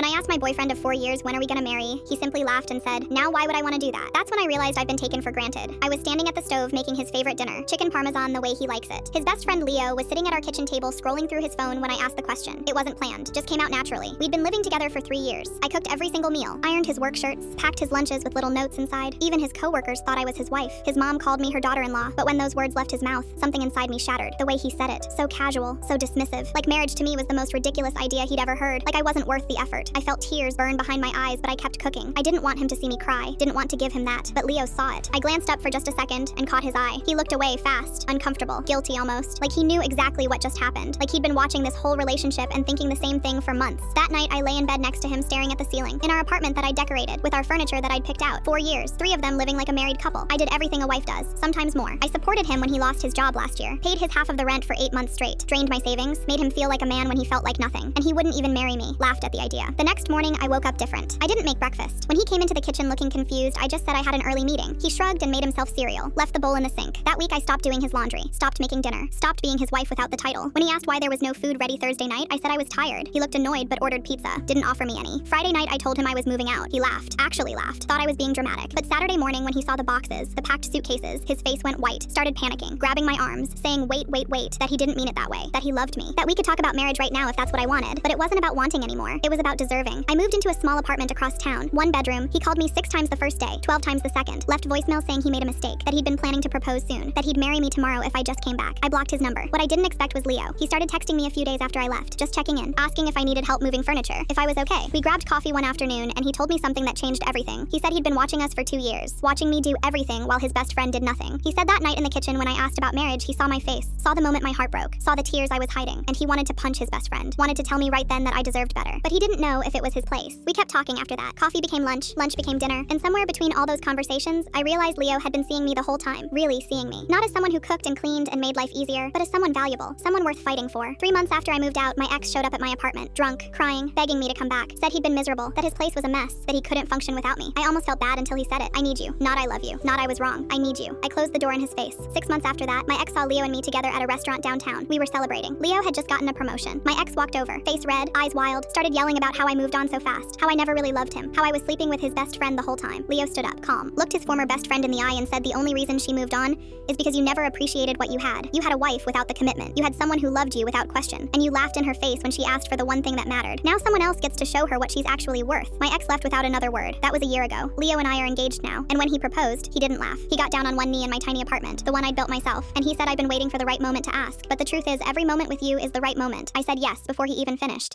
When I asked my boyfriend of 4 years when are we gonna marry, he simply laughed and said, now why would I want to do that? That's when I realized I'd been taken for granted. I was standing at the stove making his favorite dinner, chicken parmesan the way he likes it. His best friend Leo was sitting at our kitchen table scrolling through his phone when I asked the question. It wasn't planned, just came out naturally. We'd been living together for 3 years. I cooked every single meal, ironed his work shirts, packed his lunches with little notes inside. Even his coworkers thought I was his wife. His mom called me her daughter-in-law, but when those words left his mouth, something inside me shattered. The way he said it, so casual, so dismissive. Like marriage to me was the most ridiculous idea he'd ever heard. Like I wasn't worth the effort. I felt tears burn behind my eyes, but I kept cooking. I didn't want him to see me cry, didn't want to give him that, but Leo saw it. I glanced up for just a second and caught his eye. He looked away fast, uncomfortable, guilty almost, like he knew exactly what just happened, like he'd been watching this whole relationship and thinking the same thing for months. That night, I lay in bed next to him staring at the ceiling, in our apartment that I'd decorated, with our furniture that I'd picked out. 4 years, 3 of them living like a married couple. I did everything a wife does, sometimes more. I supported him when he lost his job last year, paid his half of the rent for 8 months straight, drained my savings, made him feel like a man when he felt like nothing, and he wouldn't even marry me, laughed at the idea. The next morning, I woke up different. I didn't make breakfast. When he came into the kitchen looking confused, I just said I had an early meeting. He shrugged and made himself cereal, left the bowl in the sink. That week, I stopped doing his laundry, stopped making dinner, stopped being his wife without the title. When he asked why there was no food ready Thursday night, I said I was tired. He looked annoyed but ordered pizza, didn't offer me any. Friday night, I told him I was moving out. He laughed, actually laughed, thought I was being dramatic. But Saturday morning, when he saw the boxes, the packed suitcases, his face went white, started panicking, grabbing my arms, saying wait, that he didn't mean it that way, that he loved me, that we could talk about marriage right now if that's what I wanted. But it wasn't about wanting anymore. It was about deserving. I moved into a small apartment across town, 1 bedroom. He called me 6 times the first day, 12 times the second, left voicemail saying he made a mistake, that he'd been planning to propose soon, that he'd marry me tomorrow if I just came back. I blocked his number. What I didn't expect was Leo. He started texting me a few days after I left, just checking in, asking if I needed help moving furniture, if I was okay. We grabbed coffee one afternoon and he told me something that changed everything. He said he'd been watching us for 2 years, watching me do everything while his best friend did nothing. He said that night in the kitchen when I asked about marriage, he saw my face, saw the moment my heart broke, saw the tears I was hiding, and he wanted to punch his best friend, wanted to tell me right then that I deserved better. But he didn't know if it was his place. We kept talking after that. Coffee became lunch, lunch became dinner, and somewhere between all those conversations, I realized Leo had been seeing me the whole time, really seeing me. Not as someone who cooked and cleaned and made life easier, but as someone valuable, someone worth fighting for. 3 months after I moved out, my ex showed up at my apartment, drunk, crying, begging me to come back, said he'd been miserable, that his place was a mess, that he couldn't function without me. I almost felt bad until he said it. I need you, not I love you, not I was wrong, I need you. I closed the door in his face. 6 months after that, my ex saw Leo and me together at a restaurant downtown. We were celebrating. Leo had just gotten a promotion. My ex walked over, face red, eyes wild, started yelling about how I moved on so fast, how I never really loved him, how I was sleeping with his best friend the whole time. Leo stood up, calm, looked his former best friend in the eye and said the only reason she moved on is because you never appreciated what you had. You had a wife without the commitment. You had someone who loved you without question. And you laughed in her face when she asked for the one thing that mattered. Now someone else gets to show her what she's actually worth. My ex left without another word. That was a year ago. Leo and I are engaged now. And when he proposed, he didn't laugh. He got down on one knee in my tiny apartment, the one I'd built myself. And he said I'd been waiting for the right moment to ask. But the truth is, every moment with you is the right moment. I said yes before he even finished.